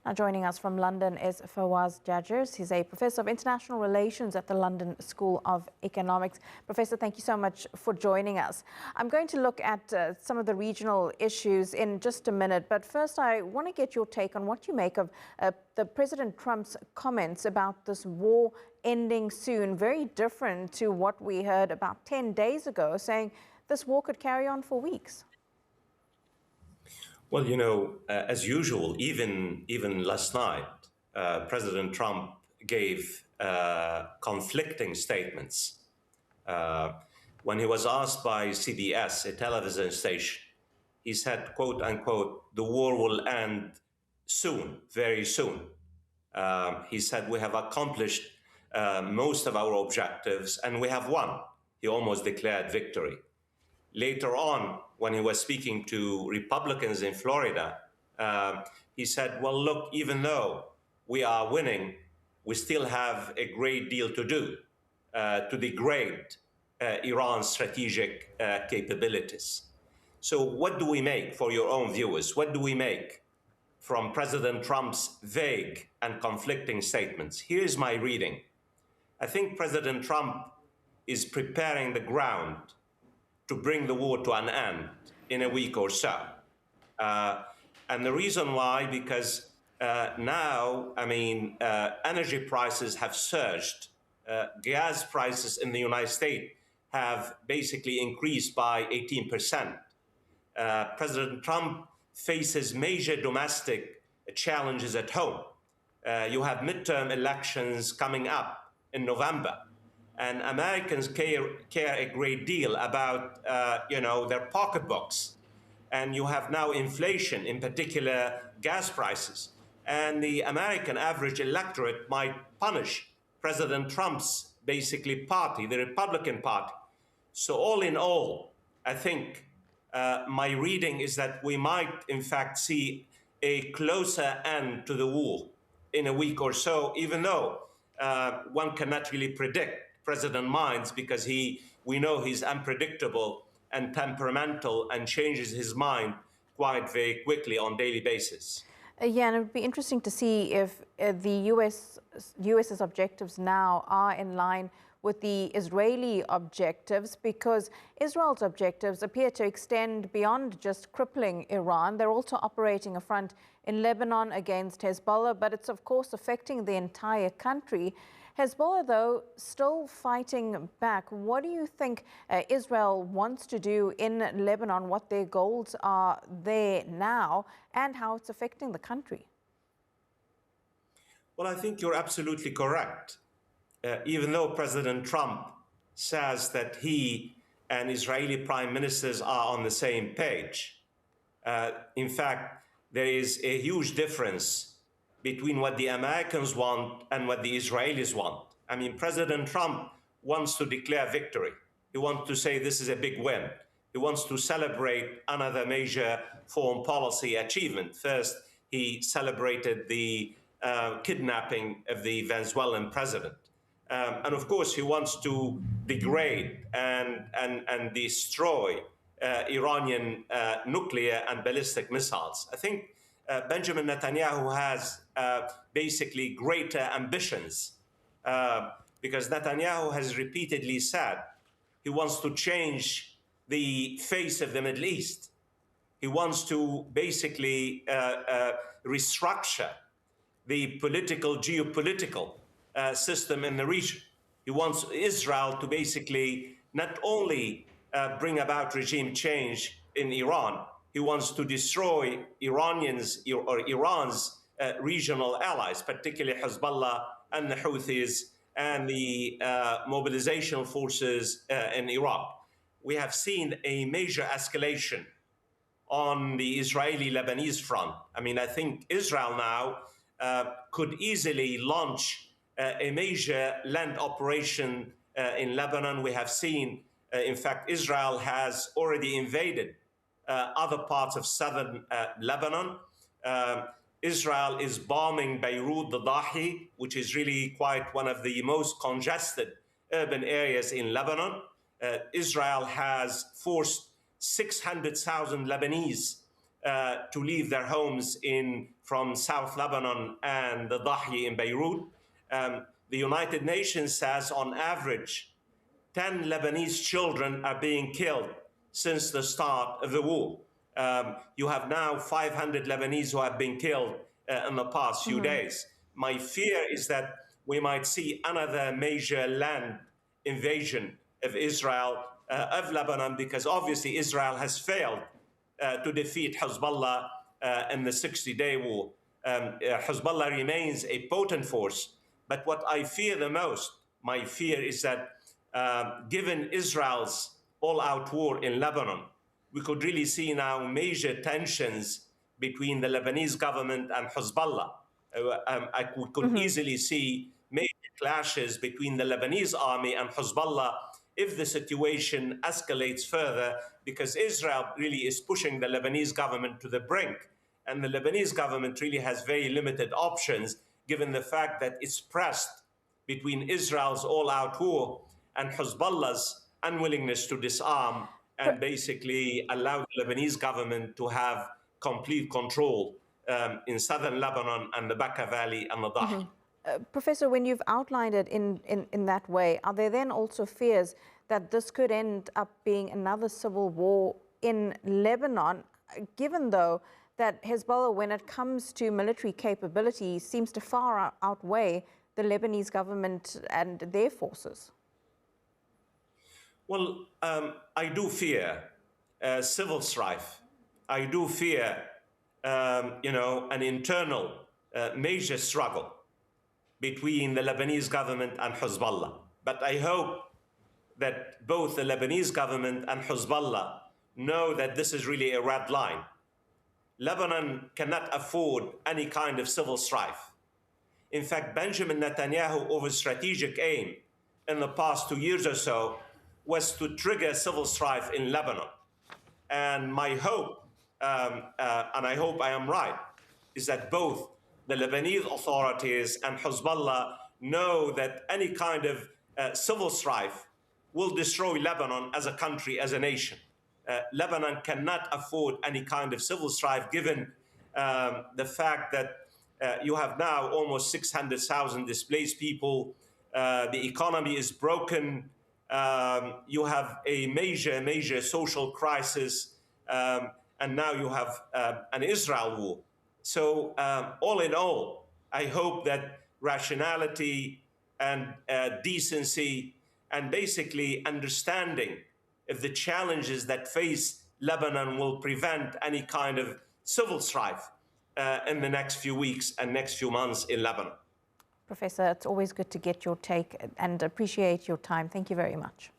Now joining us from London is Fawaz Gerges. He's a professor of international relations at the London School of Economics. Professor, thank you so much for joining us. I'm going to look at some of the regional issues in just a minute, but first I want to get your take on what you make of the President Trump's comments about this war ending soon, very different to what we heard about 10 days ago, saying this war could carry on for weeks. Well, as usual, even last night, President Trump gave conflicting statements. When he was asked by CBS, a television station, he said, quote unquote, the war will end soon, very soon. He said, we have accomplished most of our objectives and we have won. He almost declared victory. Later on, when he was speaking to Republicans in Florida, he said, well, look, even though we are winning, we still have a great deal to do to degrade Iran's strategic capabilities. So what do we make, for your own viewers, what do we make from President Trump's vague and conflicting statements? Here's my reading. I think President Trump is preparing the ground to bring the war to an end in a week or so. And the reason why, because now, energy prices have surged. Gas prices in the United States have basically increased by 18%. President Trump faces major domestic challenges at home. You have midterm elections coming up in November. And Americans care a great deal about, their pocketbooks. And you have now inflation, in particular gas prices. And the American average electorate might punish President Trump's basically party, the Republican Party. So all in all, I think my reading is that we might, in fact, see a closer end to the war in a week or so, even though one cannot really predict President minds, because we know he's unpredictable and temperamental and changes his mind quite very quickly on a daily basis. Yeah, and it would be interesting to see if the US's objectives now are in line with the Israeli objectives, because Israel's objectives appear to extend beyond just crippling Iran. They're also operating a front in Lebanon against Hezbollah, but it's of course affecting the entire country. Hezbollah, though, still fighting back. What do you think Israel wants to do in Lebanon, what their goals are there now, and how it's affecting the country? Well, I think you're absolutely correct. Even though President Trump says that he and Israeli prime ministers are on the same page, in fact, there is a huge difference between what the Americans want and what the Israelis want. I mean, President Trump wants to declare victory. He wants to say this is a big win. He wants to celebrate another major foreign policy achievement. First, he celebrated the kidnapping of the Venezuelan president. And of course, he wants to degrade and destroy Iranian nuclear and ballistic missiles. I think Benjamin Netanyahu has basically greater ambitions because Netanyahu has repeatedly said he wants to change the face of the Middle East. He wants to basically restructure the geopolitical system in the region. He wants Israel to basically not only bring about regime change in Iran, he wants to destroy Iran's regional allies, particularly Hezbollah and the Houthis and the mobilization forces in Iraq. We have seen a major escalation on the Israeli-Lebanese front. I mean, I think Israel now could easily launch a major land operation in Lebanon. We have seen, in fact, Israel has already invaded other parts of southern Lebanon. Israel is bombing Beirut, the Dahi, which is really quite one of the most congested urban areas in Lebanon. Israel has forced 600,000 Lebanese to leave their homes in from South Lebanon and the Dahi in Beirut. The United Nations says on average, 10 Lebanese children are being killed since the start of the war. You have now 500 Lebanese who have been killed in the past few days. My fear is that we might see another major land invasion of Israel, of Lebanon, because obviously Israel has failed to defeat Hezbollah in the 60-day war. Hezbollah remains a potent force, but what I fear the most, my fear is that given Israel's all-out war in Lebanon, we could really see now major tensions between the Lebanese government and Hezbollah. We could easily see major clashes between the Lebanese army and Hezbollah if the situation escalates further, because Israel really is pushing the Lebanese government to the brink. And the Lebanese government really has very limited options, given the fact that it's pressed between Israel's all-out war and Hezbollah's unwillingness to disarm and basically allow the Lebanese government to have complete control in southern Lebanon and the Bekaa Valley and the Dahi. Professor, when you've outlined it in that way, are there then also fears that this could end up being another civil war in Lebanon, given though that Hezbollah, when it comes to military capability, seems to far outweigh the Lebanese government and their forces? Well, I do fear civil strife. I do fear, an internal major struggle between the Lebanese government and Hezbollah. But I hope that both the Lebanese government and Hezbollah know that this is really a red line. Lebanon cannot afford any kind of civil strife. In fact, Benjamin Netanyahu, over strategic aim in the past 2 years or so, was to trigger civil strife in Lebanon. And my hope, and I hope I am right, is that both the Lebanese authorities and Hezbollah know that any kind of civil strife will destroy Lebanon as a country, as a nation. Lebanon cannot afford any kind of civil strife, given the fact that you have now almost 600,000 displaced people. The economy is broken. You have a major social crisis, and now you have an Israel war. So all in all, I hope that rationality and decency and basically understanding of the challenges that face Lebanon will prevent any kind of civil strife in the next few weeks and next few months in Lebanon. Professor, it's always good to get your take and appreciate your time. Thank you very much.